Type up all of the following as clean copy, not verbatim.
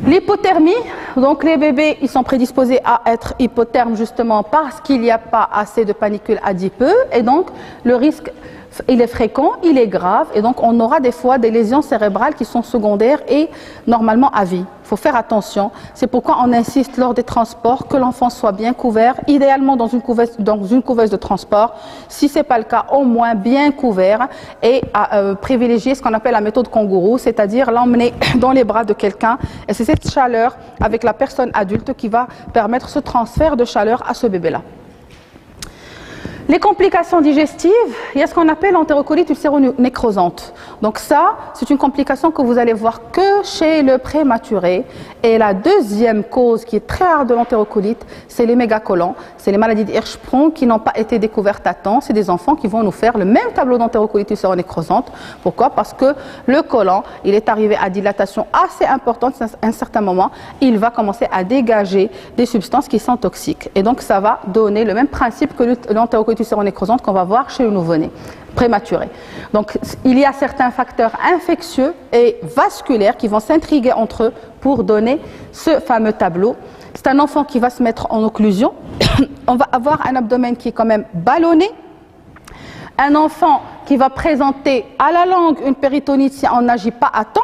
L'hypothermie, donc les bébés, ils sont prédisposés à être hypothermes justement parce qu'il n'y a pas assez de panicules adipeux et donc le risque, il est fréquent, il est grave et donc on aura des fois des lésions cérébrales qui sont secondaires et normalement à vie. Il faut faire attention, c'est pourquoi on insiste lors des transports que l'enfant soit bien couvert, idéalement dans une couveuse de transport, si ce n'est pas le cas, au moins bien couvert et à privilégier ce qu'on appelle la méthode kangourou, c'est-à-dire l'emmener dans les bras de quelqu'un et c'est cette chaleur avec la personne adulte qui va permettre ce transfert de chaleur à ce bébé-là. Les complications digestives, il y a ce qu'on appelle l'entérocolite ulcéro-nécrosante. Donc ça, c'est une complication que vous allez voir que chez le prématuré. Et la deuxième cause qui est très rare de l'entérocolite, c'est les mégacolons. C'est les maladies d'Hirschsprung qui n'ont pas été découvertes à temps. C'est des enfants qui vont nous faire le même tableau d'entérocolite ulcéro-nécrosante. Pourquoi? Parce que le côlon, il est arrivé à dilatation assez importante à un certain moment. Il va commencer à dégager des substances qui sont toxiques. Et donc ça va donner le même principe que l'entérocolite ulcéro-nécrosante qu'on va voir chez le nouveau-né prématuré. Donc il y a certains facteurs infectieux et vasculaires qui vont s'intriguer entre eux pour donner ce fameux tableau. C'est un enfant qui va se mettre en occlusion. On va avoir un abdomen qui est quand même ballonné. Un enfant qui va présenter à la langue une péritonite si on n'agit pas à temps.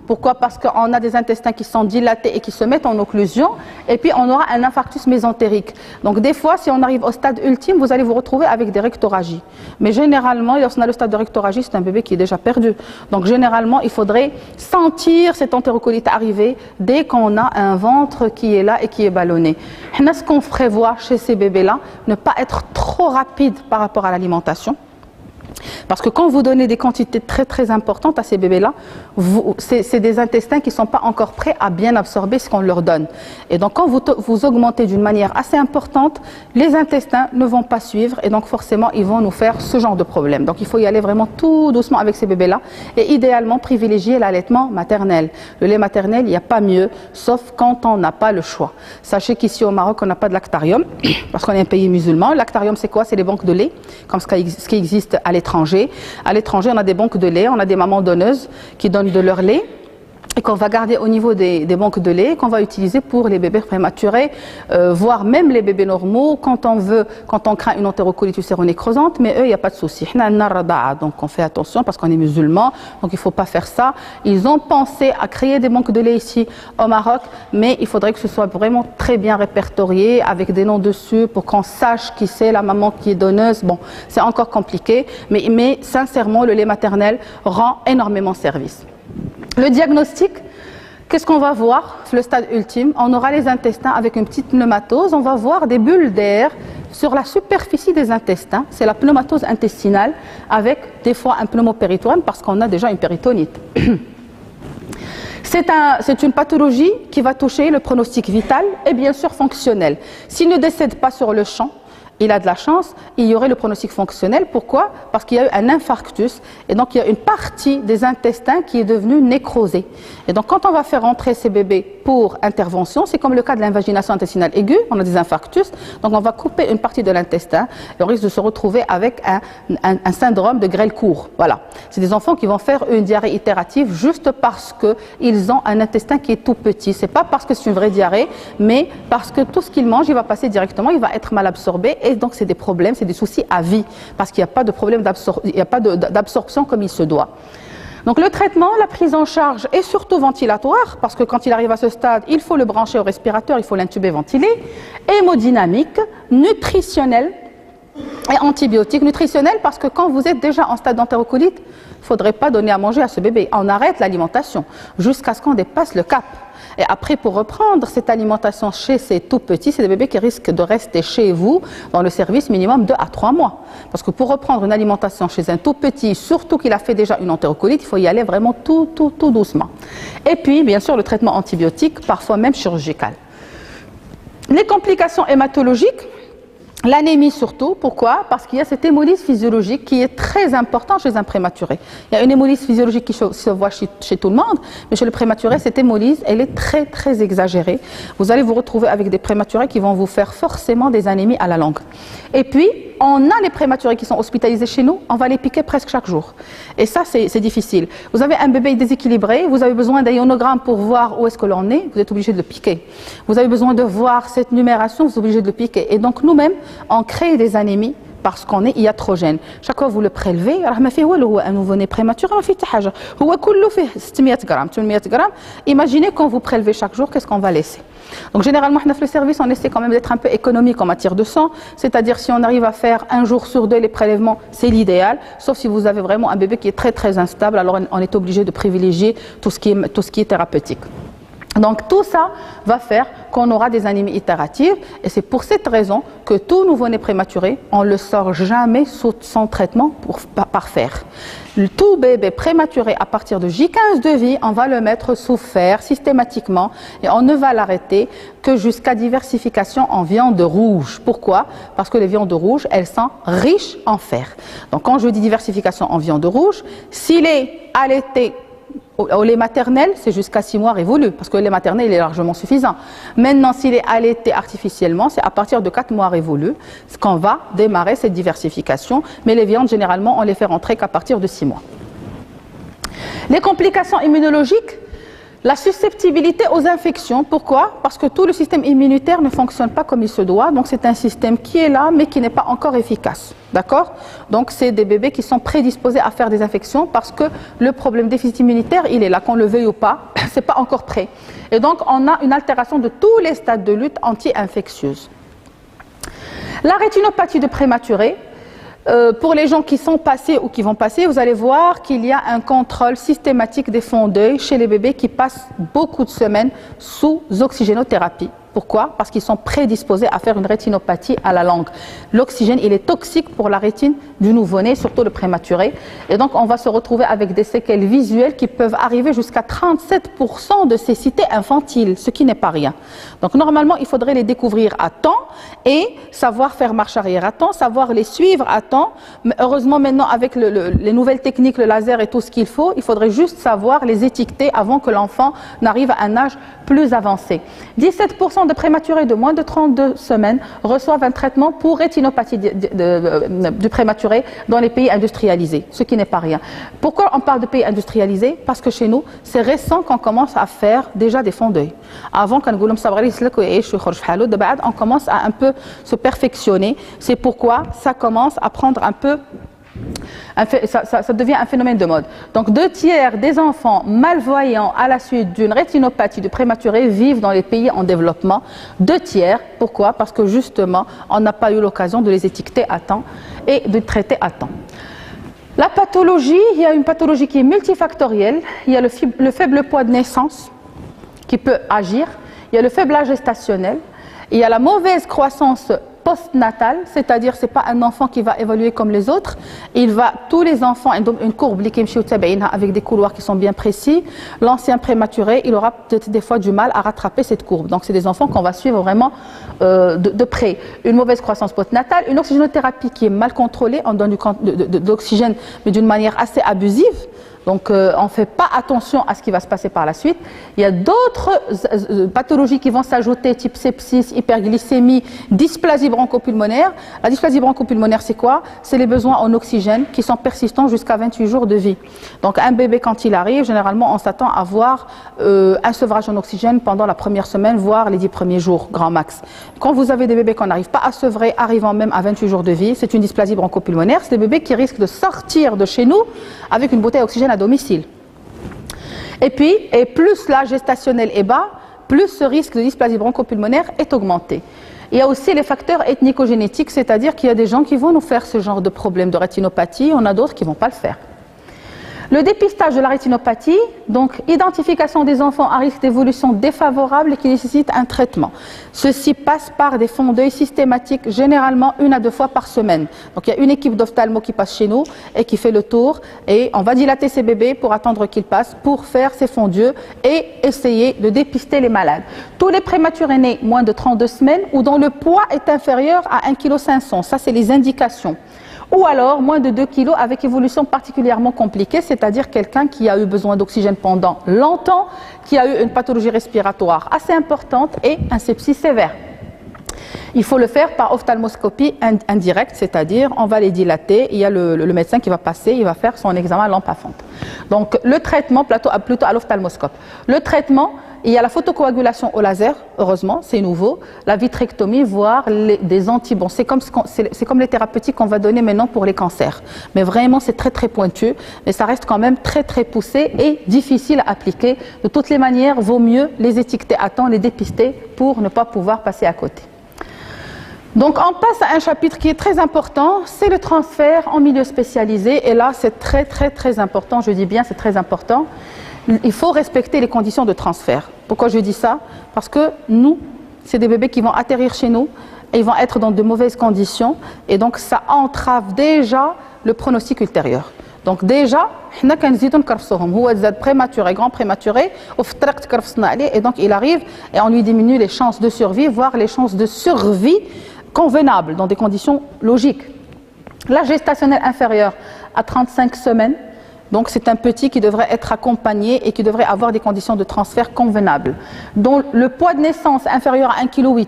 Pourquoi? Parce qu'on a des intestins qui sont dilatés et qui se mettent en occlusion et puis on aura un infarctus mésentérique. Donc des fois, si on arrive au stade ultime, vous allez vous retrouver avec des rectorragies. Mais généralement, lorsqu'on a le stade de rectorragie, c'est un bébé qui est déjà perdu. Donc généralement, il faudrait sentir cette entérocolite arriver dès qu'on a un ventre qui est là et qui est ballonné. Ce qu'on prévoit chez ces bébés-là, ne pas être trop rapide par rapport à l'alimentation. Parce que quand vous donnez des quantités très très importantes à ces bébés-là, c'est des intestins qui ne sont pas encore prêts à bien absorber ce qu'on leur donne. Et donc quand vous augmentez d'une manière assez importante, les intestins ne vont pas suivre et donc forcément ils vont nous faire ce genre de problème. Donc il faut y aller vraiment tout doucement avec ces bébés-là et idéalement privilégier l'allaitement maternel. Le lait maternel, il n'y a pas mieux, sauf quand on n'a pas le choix. Sachez qu'ici au Maroc, on n'a pas de lactarium parce qu'on est un pays musulman. Le lactarium, c'est quoi? C'est les banques de lait, comme ce qui existe à l'étranger. À l'étranger, on a des banques de lait, on a des mamans donneuses qui donnent de leur lait et qu'on va garder au niveau des banques de lait, qu'on va utiliser pour les bébés prématurés, voire même les bébés normaux, quand on craint une entérocolite ulcéro-nécrosante, mais eux, il n'y a pas de souci. Donc on fait attention parce qu'on est musulman, donc il ne faut pas faire ça. Ils ont pensé à créer des banques de lait ici au Maroc, mais il faudrait que ce soit vraiment très bien répertorié, avec des noms dessus, pour qu'on sache qui c'est la maman qui est donneuse. Bon, c'est encore compliqué, mais sincèrement, le lait maternel rend énormément service. Le diagnostic, qu'est-ce qu'on va voir? Le stade ultime, on aura les intestins avec une petite pneumatose, on va voir des bulles d'air sur la superficie des intestins, c'est la pneumatose intestinale avec des fois un pneumopéritoine parce qu'on a déjà une péritonite. C'est une pathologie qui va toucher le pronostic vital et bien sûr fonctionnel. S'il ne décède pas sur le champ, il a de la chance, il y aurait le pronostic fonctionnel. Pourquoi? Parce qu'il y a eu un infarctus et donc il y a une partie des intestins qui est devenue nécrosée. Et donc quand on va faire entrer ces bébés pour intervention, c'est comme le cas de l'invagination intestinale aiguë, on a des infarctus, donc on va couper une partie de l'intestin et on risque de se retrouver avec un syndrome de grêle court. Voilà. C'est des enfants qui vont faire une diarrhée itérative juste parce qu'ils ont un intestin qui est tout petit. C'est pas parce que c'est une vraie diarrhée, mais parce que tout ce qu'ils mangent, il va passer directement, il va être mal absorbé. Et donc c'est des problèmes, c'est des soucis à vie, parce qu'il n'y a pas de problème d'absorption comme il se doit. Donc le traitement, la prise en charge est surtout ventilatoire, parce que quand il arrive à ce stade, il faut le brancher au respirateur, il faut l'intuber, ventiler, hémodynamique, nutritionnel et antibiotique. Nutritionnel parce que quand vous êtes déjà en stade d'entérocolite, il ne faudrait pas donner à manger à ce bébé. On arrête l'alimentation jusqu'à ce qu'on dépasse le cap. Et après, pour reprendre cette alimentation chez ces tout petits, c'est des bébés qui risquent de rester chez vous dans le service minimum 2 à 3 mois. Parce que pour reprendre une alimentation chez un tout petit, surtout qu'il a fait déjà une entérocolite, il faut y aller vraiment tout doucement. Et puis, bien sûr, le traitement antibiotique, parfois même chirurgical. Les complications hématologiques, l'anémie surtout, pourquoi? Parce qu'il y a cette hémolyse physiologique qui est très importante chez un prématuré. Il y a une hémolyse physiologique qui se voit chez tout le monde, mais chez le prématuré, cette hémolyse, elle est très très exagérée. Vous allez vous retrouver avec des prématurés qui vont vous faire forcément des anémies à la langue. Et puis, on a les prématurés qui sont hospitalisés chez nous, on va les piquer presque chaque jour. Et ça, c'est difficile. Vous avez un bébé déséquilibré, vous avez besoin d'un ionogramme pour voir où est-ce que l'on est, vous êtes obligé de le piquer. Vous avez besoin de voir cette numération, vous êtes obligé de le piquer. Et donc nous-mêmes, on crée des anémies parce qu'on est iatrogène. Chaque fois que vous le prélevez, un nouveau-né prématuré, imaginez quand vous prélevez chaque jour, qu'est-ce qu'on va laisser? Donc généralement, dans le service, on essaie quand même d'être un peu économique en matière de sang, c'est-à-dire si on arrive à faire un jour sur deux les prélèvements, c'est l'idéal, sauf si vous avez vraiment un bébé qui est très très instable, alors on est obligé de privilégier tout ce qui est thérapeutique. Donc tout ça va faire qu'on aura des anémies itératives et c'est pour cette raison que tout nouveau-né prématuré, on ne le sort jamais sans traitement par fer. Tout bébé prématuré à partir de J15 de vie, on va le mettre sous fer systématiquement et on ne va l'arrêter que jusqu'à diversification en viande rouge. Pourquoi? Parce que les viandes rouges, elles sont riches en fer. Donc quand je dis diversification en viande rouge, s'il est allaité au lait maternel, c'est jusqu'à 6 mois révolus, parce que le lait maternel il est largement suffisant. Maintenant, s'il est allaité artificiellement, c'est à partir de 4 mois révolus qu'on va démarrer cette diversification. Mais les viandes, généralement, on les fait rentrer qu'à partir de 6 mois. Les complications immunologiques, la susceptibilité aux infections. Pourquoi? Parce que tout le système immunitaire ne fonctionne pas comme il se doit. Donc c'est un système qui est là, mais qui n'est pas encore efficace. D'accord? Donc c'est des bébés qui sont prédisposés à faire des infections parce que le problème déficit immunitaire, il est là, qu'on le veuille ou pas, c'est pas encore prêt. Et donc on a une altération de tous les stades de lutte anti-infectieuse. La rétinopathie de prématuré. Pour les gens qui sont passés ou qui vont passer, vous allez voir qu'il y a un contrôle systématique des fonds d'œil chez les bébés qui passent beaucoup de semaines sous oxygénothérapie. Pourquoi? Parce qu'ils sont prédisposés à faire une rétinopathie à la langue. L'oxygène, il est toxique pour la rétine du nouveau-né, surtout le prématuré. Et donc, on va se retrouver avec des séquelles visuelles qui peuvent arriver jusqu'à 37% de cécité infantile, ce qui n'est pas rien. Donc, normalement, il faudrait les découvrir à temps et savoir faire marche arrière à temps, savoir les suivre à temps. Mais heureusement, maintenant, avec les nouvelles techniques, le laser et tout ce qu'il faut, il faudrait juste savoir les étiqueter avant que l'enfant n'arrive à un âge plus avancé. 17% de prématurés de moins de 32 semaines reçoivent un traitement pour rétinopathie du prématuré dans les pays industrialisés, ce qui n'est pas rien. Pourquoi on parle de pays industrialisés? Parce que chez nous, c'est récent qu'on commence à faire déjà des fonds d'œil. Avant, on commence à un peu se perfectionner. C'est pourquoi ça commence à prendre un peu... Ça devient un phénomène de mode. Donc 2/3 des enfants malvoyants à la suite d'une rétinopathie de prématuré vivent dans les pays en développement. 2/3, pourquoi? Parce que justement, on n'a pas eu l'occasion de les étiqueter à temps et de traiter à temps. La pathologie, il y a une pathologie qui est multifactorielle. Il y a le faible poids de naissance qui peut agir. Il y a le faible âge gestationnel. Il y a la mauvaise croissance postnatal, c'est-à-dire c'est pas un enfant qui va évoluer comme les autres, tous les enfants ont une courbe avec des couloirs qui sont bien précis. L'ancien prématuré, il aura peut-être des fois du mal à rattraper cette courbe. Donc c'est des enfants qu'on va suivre vraiment de près. Une mauvaise croissance postnatale, une oxygénothérapie qui est mal contrôlée, on donne de l'oxygène mais d'une manière assez abusive. Donc on ne fait pas attention à ce qui va se passer par la suite. Il y a d'autres pathologies qui vont s'ajouter, type sepsis, hyperglycémie, dysplasie bronchopulmonaire. La dysplasie bronchopulmonaire, c'est quoi? C'est les besoins en oxygène qui sont persistants jusqu'à 28 jours de vie. Donc un bébé, quand il arrive, généralement on s'attend à voir un sevrage en oxygène pendant la première semaine, voire les 10 premiers jours, grand max. Quand vous avez des bébés qu'on n'arrive pas à sevrer, arrivant même à 28 jours de vie, c'est une dysplasie bronchopulmonaire. C'est des bébés qui risquent de sortir de chez nous avec une bouteille d'oxygène à domicile. Et puis, plus l'âge gestationnel est bas, plus ce risque de dysplasie bronchopulmonaire est augmenté. Il y a aussi les facteurs ethnico-génétiques, c'est-à-dire qu'il y a des gens qui vont nous faire ce genre de problème de rétinopathie, on a d'autres qui ne vont pas le faire. Le dépistage de la rétinopathie, donc identification des enfants à risque d'évolution défavorable et qui nécessite un traitement. Ceci passe par des fonds d'œil systématiques, généralement 1 à 2 fois par semaine. Donc il y a une équipe d'ophtalmo qui passe chez nous et qui fait le tour et on va dilater ces bébés pour attendre qu'ils passent pour faire ces fonds d'yeux et essayer de dépister les malades. Tous les prématurés nés moins de 32 semaines ou dont le poids est inférieur à 1,5 kg, ça c'est les indications. Ou alors moins de 2 kg avec évolution particulièrement compliquée, c'est-à-dire quelqu'un qui a eu besoin d'oxygène pendant longtemps, qui a eu une pathologie respiratoire assez importante et un sepsis sévère. Il faut le faire par ophtalmoscopie indirecte, c'est-à-dire on va les dilater, il y a le médecin qui va passer, il va faire son examen à lampe à fente. Donc le traitement, plutôt à l'ophtalmoscope. Le traitement, il y a la photocoagulation au laser, heureusement, c'est nouveau, la vitrectomie, voire des antibons. C'est comme les thérapeutiques qu'on va donner maintenant pour les cancers. Mais vraiment, c'est très très pointu, mais ça reste quand même très très poussé et difficile à appliquer. De toutes les manières, vaut mieux les étiqueter à temps, les dépister pour ne pas pouvoir passer à côté. Donc on passe à un chapitre qui est très important, c'est le transfert en milieu spécialisé. Et là, c'est très très très important, je dis bien c'est très important. Il faut respecter les conditions de transfert. Pourquoi je dis ça? Parce que nous, c'est des bébés qui vont atterrir chez nous et ils vont être dans de mauvaises conditions et donc ça entrave déjà le pronostic ultérieur. Donc déjà, حنا كنزيدو نكرفسوهم هو زاد prématuré, grand prématuré وفي الطريق تكرفسنا عليه et donc il arrive et on lui diminue les chances de survie, voire les chances de survie convenables dans des conditions logiques. La gestationnelle inférieure à 35 semaines. Donc c'est un petit qui devrait être accompagné et qui devrait avoir des conditions de transfert convenables. Dont le poids de naissance inférieur à 1,8 kg,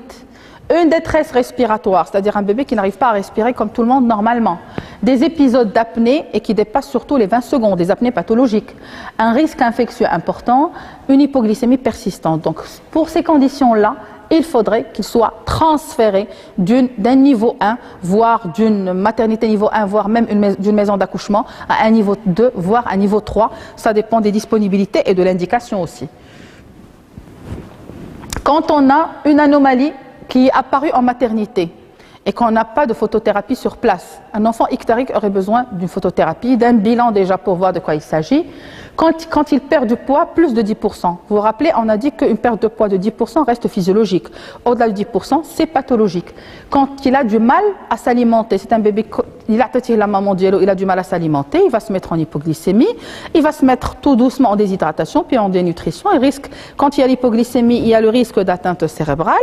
une détresse respiratoire, c'est-à-dire un bébé qui n'arrive pas à respirer comme tout le monde normalement, des épisodes d'apnée et qui dépassent surtout les 20 secondes, des apnées pathologiques, un risque infectieux important, une hypoglycémie persistante. Donc pour ces conditions-là, il faudrait qu'il soit transféré d'un niveau 1, voire d'une maternité niveau 1, voire même d'une maison d'accouchement à un niveau 2, voire un niveau 3. Ça dépend des disponibilités et de l'indication aussi. Quand on a une anomalie qui est apparue en maternité et qu'on n'a pas de photothérapie sur place, un enfant ictarique aurait besoin d'une photothérapie, d'un bilan déjà pour voir de quoi il s'agit. Quand il perd du poids, plus de 10%. Vous vous rappelez, on a dit qu'une perte de poids de 10% reste physiologique. Au-delà de 10%, c'est pathologique. Quand il a du mal à s'alimenter, c'est un bébé, il a du mal à s'alimenter, il va se mettre en hypoglycémie, il va se mettre tout doucement en déshydratation, puis en dénutrition. Il risque, quand il y a l'hypoglycémie, il y a le risque d'atteinte cérébrale,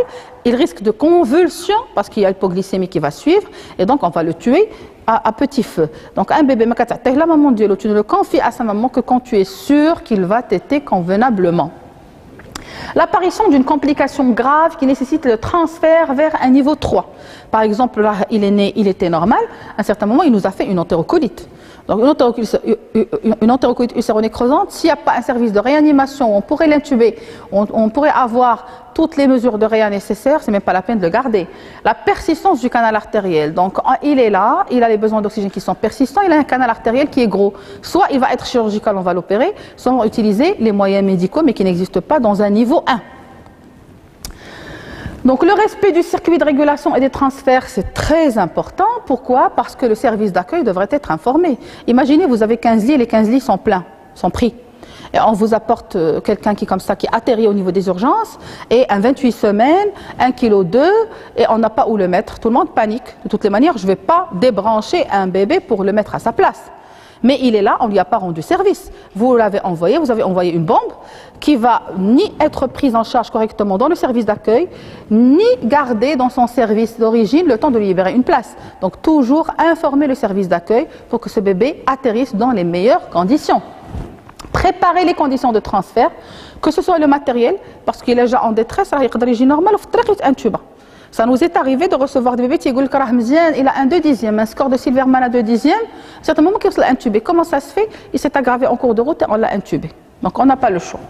il risque de convulsion, parce qu'il y a l'hypoglycémie qui va suivre, et donc on va le tuer à petit feu. Donc un bébé, la maman tu ne le confies à sa maman que quand tu es sûr qu'il va téter convenablement. L'apparition d'une complication grave qui nécessite le transfert vers un niveau 3. Par exemple, là, il est né, il était normal, à un certain moment, il nous a fait une entérocolite. Donc une entérocolite ulcéro-nécrosante, s'il n'y a pas un service de réanimation, on pourrait l'intuber, on pourrait avoir toutes les mesures de réa nécessaires, c'est même pas la peine de le garder. La persistance du canal artériel, donc il est là, il a les besoins d'oxygène qui sont persistants, il a un canal artériel qui est gros. Soit il va être chirurgical, on va l'opérer, soit on va utiliser les moyens médicaux mais qui n'existent pas dans un niveau 1. Donc le respect du circuit de régulation et des transferts, c'est très important. Pourquoi? Parce que le service d'accueil devrait être informé. Imaginez, vous avez 15 lits et les 15 lits sont pleins, sont pris. Et on vous apporte quelqu'un qui est comme ça, qui atterrit au niveau des urgences, et un 28 semaines, 1,2 kg, et on n'a pas où le mettre. Tout le monde panique. De toutes les manières, je ne vais pas débrancher un bébé pour le mettre à sa place. Mais il est là, on ne lui a pas rendu service. Vous l'avez envoyé, vous avez envoyé une bombe qui va ni être prise en charge correctement dans le service d'accueil, ni garder dans son service d'origine le temps de lui libérer une place. Donc toujours informer le service d'accueil pour que ce bébé atterrisse dans les meilleures conditions. Préparer les conditions de transfert, que ce soit le matériel, parce qu'il est déjà en détresse, il normal, ça nous est arrivé de recevoir des bébés qui disent il a un 2/10, un score de Silverman à 2/10, à un certain moment qu'il l'a intubé. Comment ça se fait? Il s'est aggravé en cours de route et on l'a intubé. Donc on n'a pas le choix.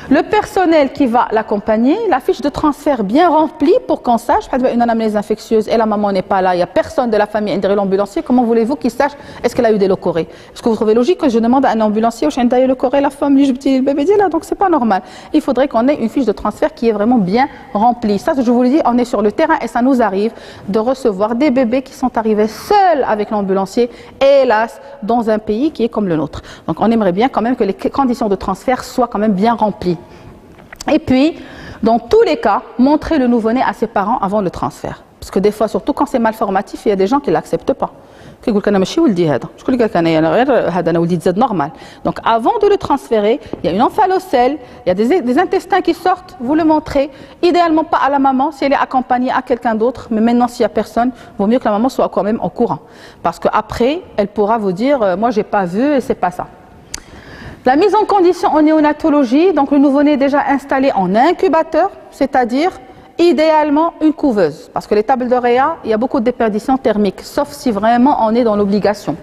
Le personnel qui va l'accompagner, la fiche de transfert bien remplie pour qu'on sache, par exemple, une anamnèse infectieuse et la maman n'est pas là, il n'y a personne de la famille derrière l'ambulancier, comment voulez-vous qu'il sache est-ce qu'elle a eu des leucorrhées? Est-ce que vous trouvez logique que je demande à un ambulancier au chien d'ailleurs leucorrhée, la femme, le bébé dit là, donc c'est pas normal. Il faudrait qu'on ait une fiche de transfert qui est vraiment bien remplie. Ça, je vous le dis, on est sur le terrain et ça nous arrive de recevoir des bébés qui sont arrivés seuls avec l'ambulancier, hélas, dans un pays qui est comme le nôtre. Donc on aimerait bien quand même que les conditions de transfert soient quand même bien remplies. Et puis, dans tous les cas, montrer le nouveau-né à ses parents avant le transfert. Parce que des fois, surtout quand c'est malformatif, il y a des gens qui ne l'acceptent pas. Donc avant de le transférer, il y a une omphalocèle, il y a des intestins qui sortent, vous le montrez. Idéalement pas à la maman, si elle est accompagnée à quelqu'un d'autre, mais maintenant s'il n'y a personne, il vaut mieux que la maman soit quand même au courant. Parce qu'après, elle pourra vous dire, moi j'ai pas vu et c'est pas ça. La mise en condition en néonatologie, donc le nouveau-né est déjà installé en incubateur, c'est-à-dire Idéalement, une couveuse, parce que les tables de Réa, il y a beaucoup de déperdition thermique, sauf si vraiment on est dans l'obligation.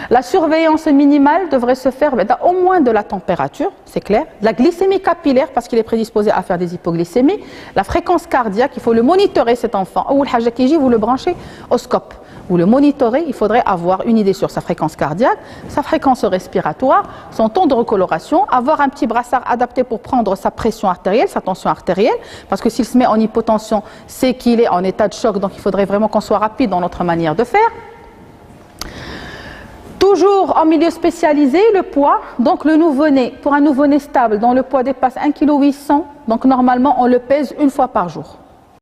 La surveillance minimale devrait se faire au moins de la température, c'est clair, de la glycémie capillaire, parce qu'il est prédisposé à faire des hypoglycémies, la fréquence cardiaque, il faut le monitorer cet enfant. Ou le hajj vous le branchez au scope. Vous le monitorez, il faudrait avoir une idée sur sa fréquence cardiaque, sa fréquence respiratoire, son taux de recoloration, avoir un petit brassard adapté pour prendre sa pression artérielle, sa tension artérielle, parce que s'il se met en hypotension, c'est qu'il est en état de choc, donc il faudrait vraiment qu'on soit rapide dans notre manière de faire. Toujours en milieu spécialisé, le poids, donc le nouveau-né, pour un nouveau-né stable dont le poids dépasse 1,8 kg, donc normalement on le pèse une fois par jour.